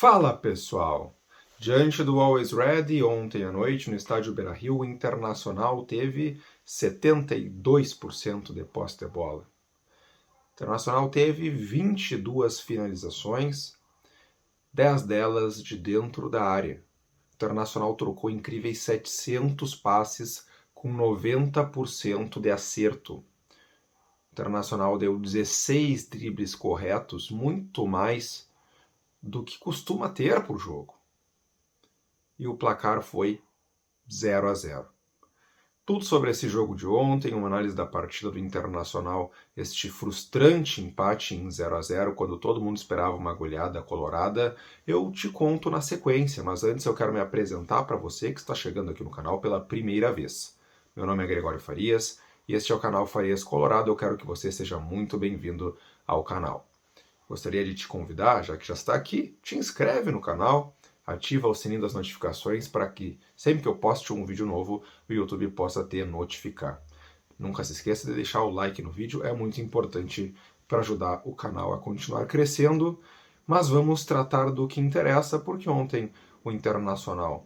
Fala pessoal! Diante do Always Ready, ontem à noite no estádio Beira-Rio, o Internacional teve 72% de posse de bola. O Internacional teve 22 finalizações, 10 delas de dentro da área. O Internacional trocou incríveis 700 passes com 90% de acerto. O Internacional deu 16 dribles corretos, muito mais do que costuma ter por jogo. E o placar foi 0-0. Tudo sobre esse jogo de ontem, uma análise da partida do Internacional, este frustrante empate em 0-0, quando todo mundo esperava uma goleada colorada, eu te conto na sequência, mas antes eu quero me apresentar para você que está chegando aqui no canal pela primeira vez. Meu nome é Gregório Farias e este é o canal Farias Colorado, eu quero que você seja muito bem-vindo ao canal. Gostaria de te convidar, já que já está aqui, te inscreve no canal, ativa o sininho das notificações para que sempre que eu poste um vídeo novo, o YouTube possa te notificar. Nunca se esqueça de deixar o like no vídeo, é muito importante para ajudar o canal a continuar crescendo. Mas vamos tratar do que interessa, porque ontem o Internacional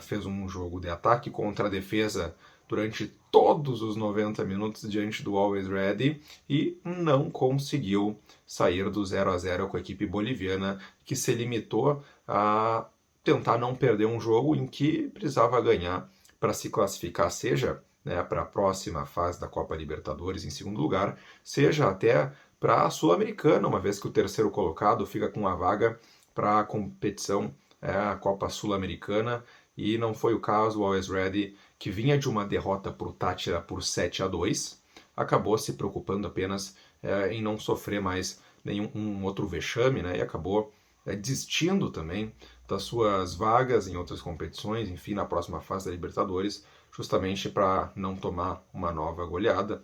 fez um jogo de ataque contra a defesa durante todos os 90 minutos diante do Always Ready e não conseguiu sair do 0-0 com a equipe boliviana, que se limitou a tentar não perder um jogo em que precisava ganhar para se classificar, seja para a próxima fase da Copa Libertadores em segundo lugar, seja até para a Sul-Americana, uma vez que o terceiro colocado fica com uma vaga para a competição, a Copa Sul-Americana, e não foi o caso. O Always Ready, que vinha de uma derrota para o Táchira por 7-2, acabou se preocupando apenas em não sofrer mais nenhum outro vexame, e acabou desistindo também das suas vagas em outras competições, enfim, na próxima fase da Libertadores, justamente para não tomar uma nova goleada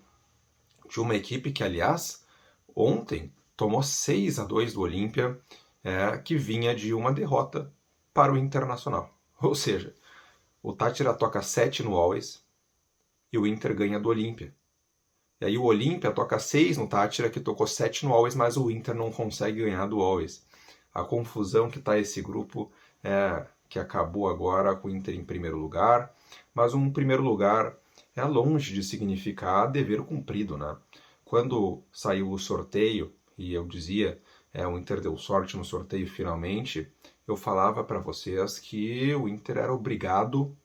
de uma equipe que, aliás, ontem tomou 6-2 do Olímpia, que vinha de uma derrota para o Internacional. Ou seja, o Táchira toca 7 no Always e o Inter ganha do Olímpia. E aí o Olímpia toca 6 no Táchira, que tocou 7 no Always, mas o Inter não consegue ganhar do Always. A confusão que está esse grupo, que acabou agora com o Inter em primeiro lugar, mas um primeiro lugar é longe de significar dever cumprido, né? Quando saiu o sorteio, e eu dizia, o Inter deu sorte no sorteio finalmente, eu falava para vocês que o Inter era obrigado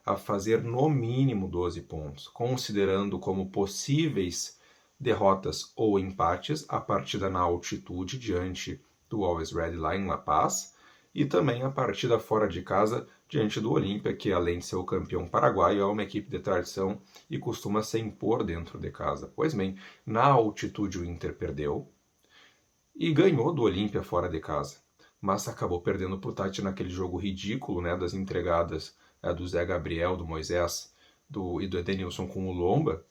a fazer no mínimo 12 pontos, considerando como possíveis derrotas ou empates a partida na altitude diante do Always Ready lá em La Paz e também a partida fora de casa diante do Olímpia, que além de ser o campeão paraguaio, é uma equipe de tradição e costuma se impor dentro de casa. Pois bem, na altitude o Inter perdeu e ganhou do Olímpia fora de casa, mas acabou perdendo para o Tati naquele jogo ridículo, das entregadas do Zé Gabriel, do Moisés e do Edenilson com o Lomba,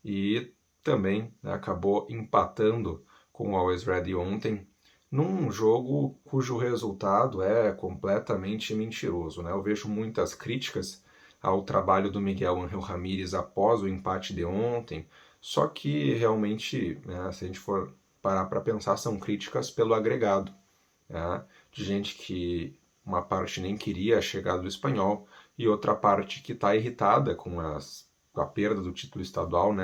e também acabou empatando com o Always Ready ontem, num jogo cujo resultado é completamente mentiroso. Eu vejo muitas críticas ao trabalho do Miguel Ángel Ramírez após o empate de ontem, só que realmente, se a gente for parar para pensar, são críticas pelo agregado, de gente que uma parte nem queria a chegada do Espanhol e outra parte que está irritada com a perda do título estadual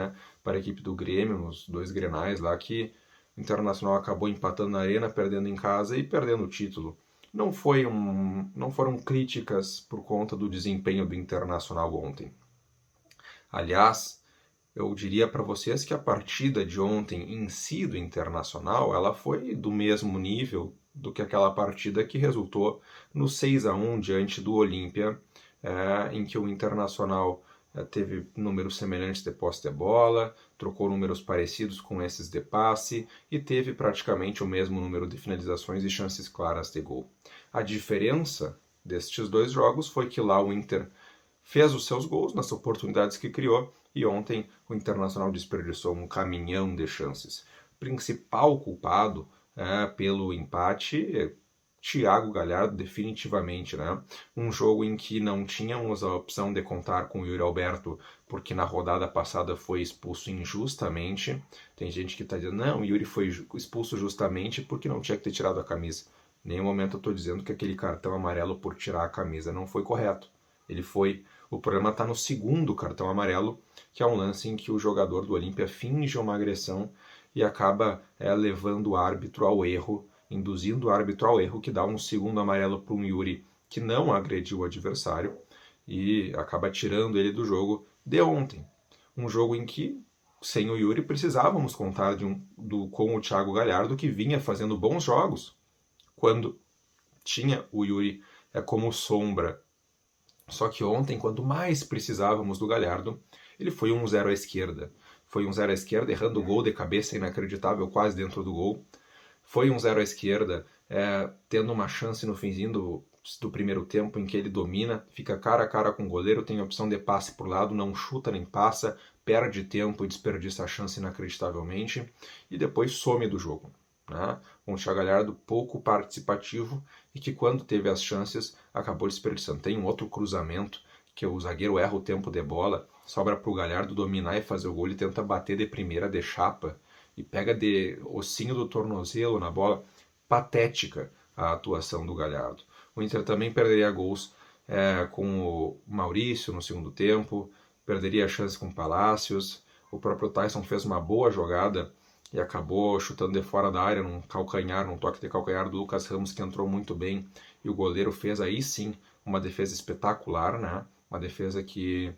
para a equipe do Grêmio, nos 2 Grenais lá, que o Internacional acabou empatando na arena, perdendo em casa e perdendo o título. Não foram críticas por conta do desempenho do Internacional ontem. Aliás, eu diria para vocês que a partida de ontem em si do Internacional, ela foi do mesmo nível do que aquela partida que resultou no 6-1 diante do Olímpia, em que o Internacional teve números semelhantes de posse de bola, trocou números parecidos com esses de passe e teve praticamente o mesmo número de finalizações e chances claras de gol. A diferença destes 2 jogos foi que lá o Inter fez os seus gols nas oportunidades que criou e ontem o Internacional desperdiçou um caminhão de chances. O principal culpado pelo empate Thiago Galhardo, definitivamente, Um jogo em que não tínhamos a opção de contar com o Yuri Alberto, porque na rodada passada foi expulso injustamente. Tem gente que está dizendo, não, o Yuri foi expulso justamente porque não tinha que ter tirado a camisa. Em nenhum momento eu estou dizendo que aquele cartão amarelo por tirar a camisa não foi correto. Ele foi. O problema está no segundo cartão amarelo, que é um lance em que o jogador do Olímpia finge uma agressão e acaba levando o árbitro ao erro, induzindo o árbitro ao erro, que dá um segundo amarelo para um Yuri que não agrediu o adversário e acaba tirando ele do jogo de ontem. Um jogo em que, sem o Yuri, precisávamos contar com o Thiago Galhardo, que vinha fazendo bons jogos quando tinha o Yuri como sombra. Só que ontem, quando mais precisávamos do Galhardo, ele foi um 0 à esquerda. Foi um 0 à esquerda, errando o gol de cabeça inacreditável, quase dentro do gol. Foi um 0 à esquerda, tendo uma chance no finzinho do primeiro tempo em que ele domina, fica cara a cara com o goleiro, tem a opção de passe por lado, não chuta nem passa, perde tempo e desperdiça a chance inacreditavelmente, e depois some do jogo. Né? Um Thiago Galhardo pouco participativo e que, quando teve as chances, acabou desperdiçando. Tem um outro cruzamento que o zagueiro erra o tempo de bola, sobra para o Galhardo dominar e fazer o gol, ele tenta bater de primeira de chapa e pega de ossinho do tornozelo na bola. Patética a atuação do Galhardo. O Inter também perderia gols com o Maurício no segundo tempo, perderia a chance com o Palácios. O próprio Tyson fez uma boa jogada e acabou chutando de fora da área num calcanhar, num toque de calcanhar do Lucas Ramos, que entrou muito bem, e o goleiro fez aí sim uma defesa espetacular, né? Uma defesa que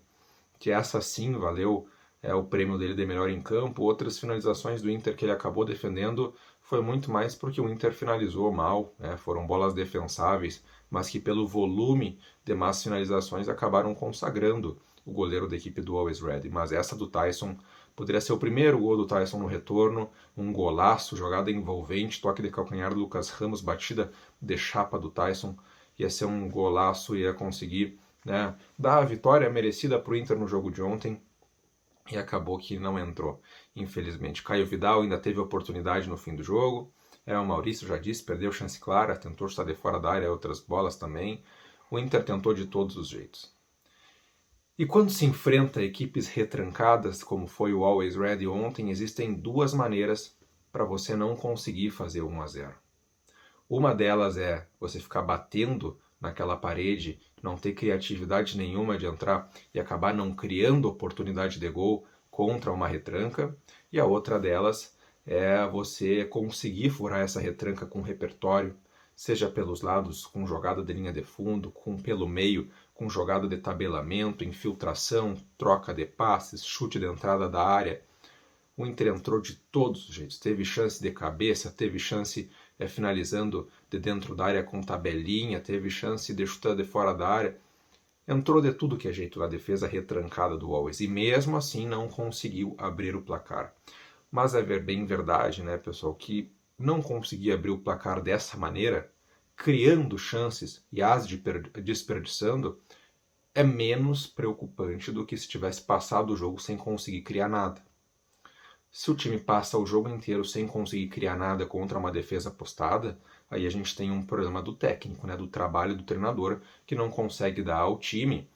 essa sim valeu o prêmio dele de melhor em campo. Outras finalizações do Inter que ele acabou defendendo foi muito mais porque o Inter finalizou mal, né? Foram bolas defensáveis, mas que pelo volume de más finalizações acabaram consagrando o goleiro da equipe do Always Ready. Mas essa do Tyson poderia ser o primeiro gol do Tyson no retorno, um golaço, jogada envolvente, toque de calcanhar do Lucas Ramos, batida de chapa do Tyson, ia ser um golaço, ia conseguir, né, dar a vitória merecida para o Inter no jogo de ontem, e acabou que não entrou, infelizmente. Caio Vidal ainda teve oportunidade no fim do jogo, o Maurício já disse, perdeu chance clara, tentou estar de fora da área, outras bolas também. O Inter tentou de todos os jeitos. E quando se enfrenta equipes retrancadas, como foi o Always Ready ontem, existem duas maneiras para você não conseguir fazer 1-0. Uma delas é você ficar batendo naquela parede, não ter criatividade nenhuma de entrar e acabar não criando oportunidade de gol contra uma retranca. E a outra delas é você conseguir furar essa retranca com repertório, seja pelos lados, com jogada de linha de fundo, pelo meio, com jogada de tabelamento, infiltração, troca de passes, chute de entrada da área. O Inter entrou de todos os jeitos. Teve chance de cabeça, teve chance finalizando de dentro da área com tabelinha, teve chance de chutar de fora da área. Entrou de tudo que é jeito na defesa retrancada do Always. E mesmo assim não conseguiu abrir o placar. Mas é bem verdade, né, pessoal, que não conseguir abrir o placar dessa maneira, criando chances e as desperdiçando, é menos preocupante do que se tivesse passado o jogo sem conseguir criar nada. Se o time passa o jogo inteiro sem conseguir criar nada contra uma defesa postada, aí a gente tem um problema do técnico, né, do trabalho do treinador, que não consegue dar ao time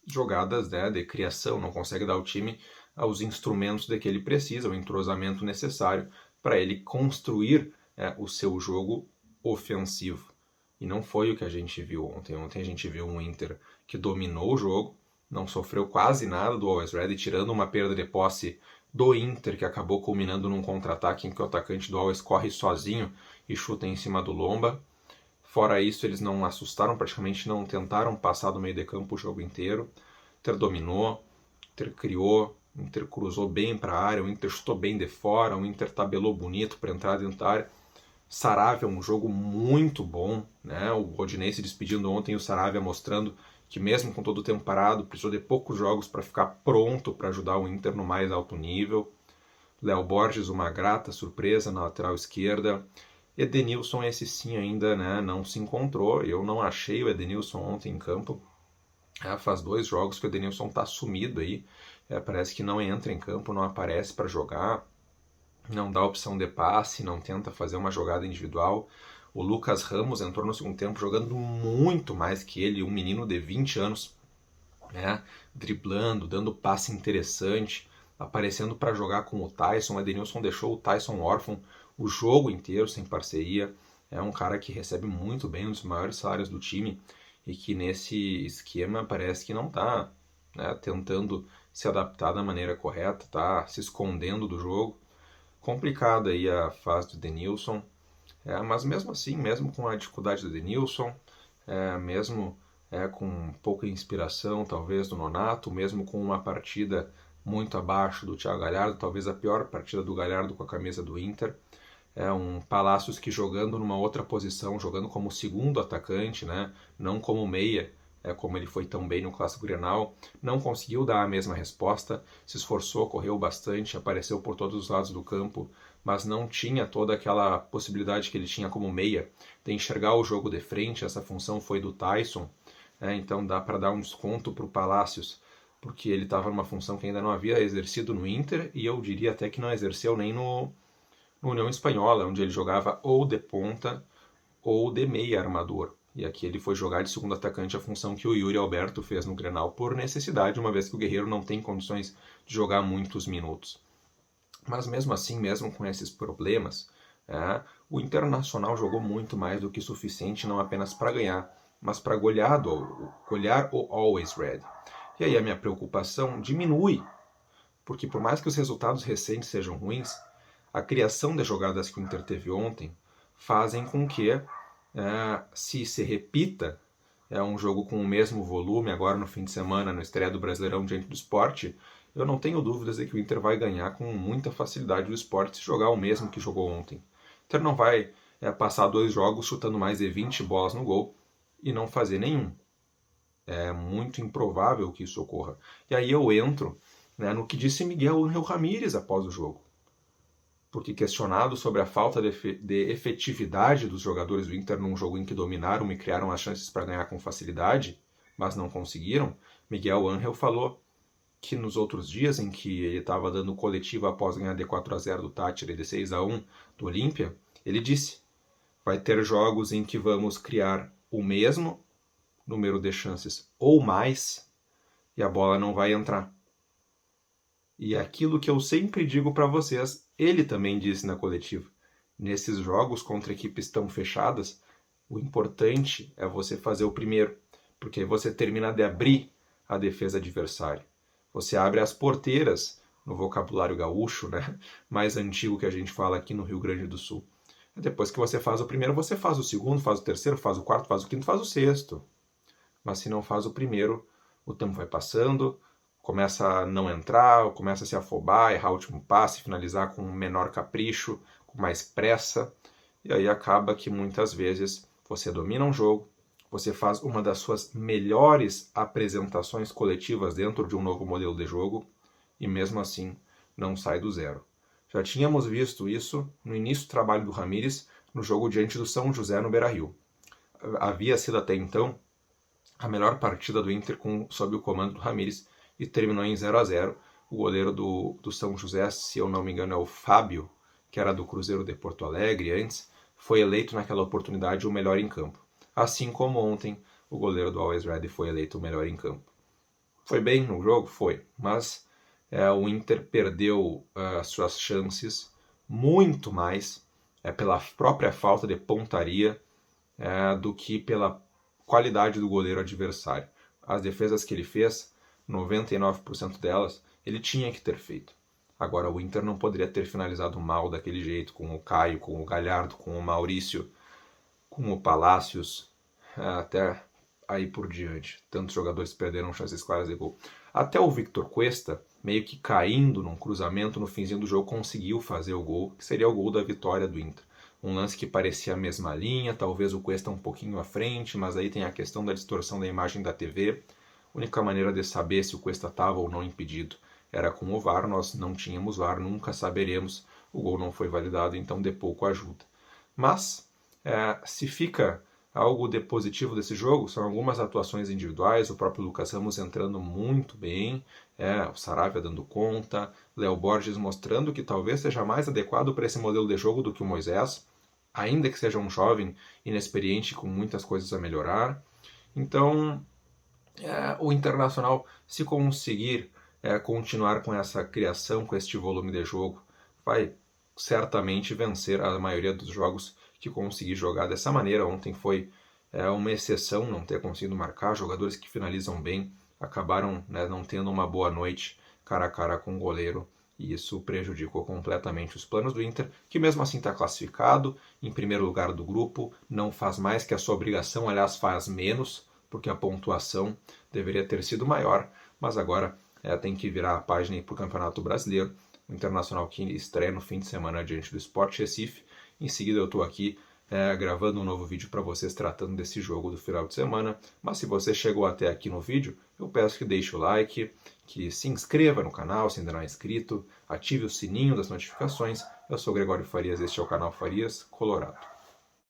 jogadas, né, de criação, não consegue dar ao time os instrumentos de que ele precisa, o entrosamento necessário para ele construir o seu jogo ofensivo. E não foi o que a gente viu ontem. Ontem a gente viu um Inter que dominou o jogo, não sofreu quase nada do Always Ready, tirando uma perda de posse do Inter, que acabou culminando num contra-ataque em que o atacante do Always corre sozinho e chuta em cima do Lomba. Fora isso, eles não assustaram, praticamente não tentaram passar do meio de campo o jogo inteiro. O Inter dominou, o Inter criou, o Inter cruzou bem para a área, o Inter chutou bem de fora, o Inter tabelou bonito para entrar dentro da área. Saravia, um jogo muito bom, né? O Rodinei se despedindo ontem e o Saravia mostrando que mesmo com todo o tempo parado, precisou de poucos jogos para ficar pronto para ajudar o Inter no mais alto nível. Léo Borges, uma grata surpresa na lateral esquerda. Edenilson, esse sim ainda, né, não se encontrou. Eu não achei o Edenilson ontem em campo. Faz 2 jogos que o Edenilson está sumido aí. Parece que não entra em campo, não aparece para jogar. Não dá opção de passe, não tenta fazer uma jogada individual. O Lucas Ramos entrou no segundo tempo jogando muito mais que ele, um menino de 20 anos, né? Driblando, dando passe interessante, aparecendo para jogar com o Tyson. O Edenilson deixou o Tyson órfão o jogo inteiro sem parceria. é um cara que recebe muito bem, um dos maiores salários do time, e que nesse esquema parece que não está, né, tentando se adaptar da maneira correta, está se escondendo do jogo. Complicada aí a fase do Denilson, mas mesmo assim, mesmo com a dificuldade do Denilson, mesmo com pouca inspiração talvez do Nonato, mesmo com uma partida muito abaixo do Thiago Galhardo, talvez a pior partida do Galhardo com a camisa do Inter, um Palacios que jogando numa outra posição, jogando como segundo atacante, né, não como meia, como ele foi tão bem no Clássico Grenal, não conseguiu dar a mesma resposta, se esforçou, correu bastante, apareceu por todos os lados do campo, mas não tinha toda aquela possibilidade que ele tinha como meia, de enxergar o jogo de frente. Essa função foi do Tyson, então dá para dar um desconto para o Palacios, porque ele estava numa função que ainda não havia exercido no Inter, e eu diria até que não exerceu nem no União Espanhola, onde ele jogava ou de ponta ou de meia armador. E aqui ele foi jogar de segundo atacante, a função que o Yuri Alberto fez no Grenal por necessidade, uma vez que o Guerreiro não tem condições de jogar muitos minutos. Mas mesmo assim, mesmo com esses problemas, o Internacional jogou muito mais do que suficiente, não apenas para ganhar, mas para golear o Always Red. E aí a minha preocupação diminui, porque por mais que os resultados recentes sejam ruins, a criação de jogadas que o Inter teve ontem fazem com que se repita um jogo com o mesmo volume agora no fim de semana, no estreia do Brasileirão diante do Sport, eu não tenho dúvidas de que o Inter vai ganhar com muita facilidade do Sport se jogar o mesmo que jogou ontem. O Inter não vai passar 2 jogos chutando mais de 20 bolas no gol e não fazer nenhum. É muito improvável que isso ocorra. E aí eu entro no que disse Miguel Ángel Ramírez após o jogo. Porque questionado sobre a falta de efetividade dos jogadores do Inter num jogo em que dominaram e criaram as chances para ganhar com facilidade, mas não conseguiram, Miguel Ángel falou que nos outros dias em que ele estava dando coletiva após ganhar de 4-0 do Táchira e de 6-1 do Olímpia, ele disse: vai ter jogos em que vamos criar o mesmo número de chances ou mais e a bola não vai entrar. E aquilo que eu sempre digo para vocês, ele também disse na coletiva. Nesses jogos contra equipes tão fechadas, o importante é você fazer o primeiro, porque aí você termina de abrir a defesa adversária. Você abre as porteiras, no vocabulário gaúcho, mais antigo que a gente fala aqui no Rio Grande do Sul. Depois que você faz o primeiro, você faz o segundo, faz o terceiro, faz o quarto, faz o quinto, faz o sexto. Mas se não faz o primeiro, o tempo vai passando, começa a não entrar, começa a se afobar, errar o último passe, finalizar com menor capricho, com mais pressa, e aí acaba que muitas vezes você domina um jogo, você faz uma das suas melhores apresentações coletivas dentro de um novo modelo de jogo, e mesmo assim não sai do zero. Já tínhamos visto isso no início do trabalho do Ramírez no jogo diante do São José no Beira-Rio. Havia sido até então a melhor partida do Inter sob o comando do Ramírez, e terminou em 0-0. O goleiro do São José, se eu não me engano, é o Fábio, que era do Cruzeiro de Porto Alegre antes, foi eleito naquela oportunidade o melhor em campo. Assim como ontem, o goleiro do Always Ready foi eleito o melhor em campo. Foi bem no jogo? Foi. Mas o Inter perdeu as suas chances muito mais pela própria falta de pontaria do que pela qualidade do goleiro adversário. As defesas que ele fez, 99% delas, ele tinha que ter feito. Agora, o Inter não poderia ter finalizado mal daquele jeito, com o Caio, com o Galhardo, com o Maurício, com o Palacios, até aí por diante. Tantos jogadores perderam chances claras de gol. Até o Victor Cuesta, meio que caindo num cruzamento no finzinho do jogo, conseguiu fazer o gol, que seria o gol da vitória do Inter. Um lance que parecia a mesma linha, talvez o Cuesta um pouquinho à frente, mas aí tem a questão da distorção da imagem da TV. A única maneira de saber se o Cuesta estava ou não impedido era com o VAR. Nós não tínhamos VAR, nunca saberemos. O gol não foi validado, então de pouco ajuda. Mas, se fica algo de positivo desse jogo, são algumas atuações individuais, o próprio Lucas Ramos entrando muito bem, o Saravia dando conta, Léo Borges mostrando que talvez seja mais adequado para esse modelo de jogo do que o Moisés, ainda que seja um jovem inexperiente com muitas coisas a melhorar. Então, o Internacional, se conseguir continuar com essa criação, com este volume de jogo, vai certamente vencer a maioria dos jogos que conseguir jogar dessa maneira. Ontem foi uma exceção não ter conseguido marcar. Jogadores que finalizam bem acabaram, né, não tendo uma boa noite cara a cara com o goleiro, e isso prejudicou completamente os planos do Inter, que mesmo assim está classificado em primeiro lugar do grupo, não faz mais que a sua obrigação, aliás faz menos, porque a pontuação deveria ter sido maior, mas agora tem que virar a página para o Campeonato Brasileiro. O Internacional que estreia no fim de semana diante do Sport Recife. Em seguida eu estou aqui gravando um novo vídeo para vocês tratando desse jogo do final de semana. Mas se você chegou até aqui no vídeo, eu peço que deixe o like, que se inscreva no canal se ainda não é inscrito, ative o sininho das notificações. Eu sou Gregório Farias, este é o canal Farias Colorado.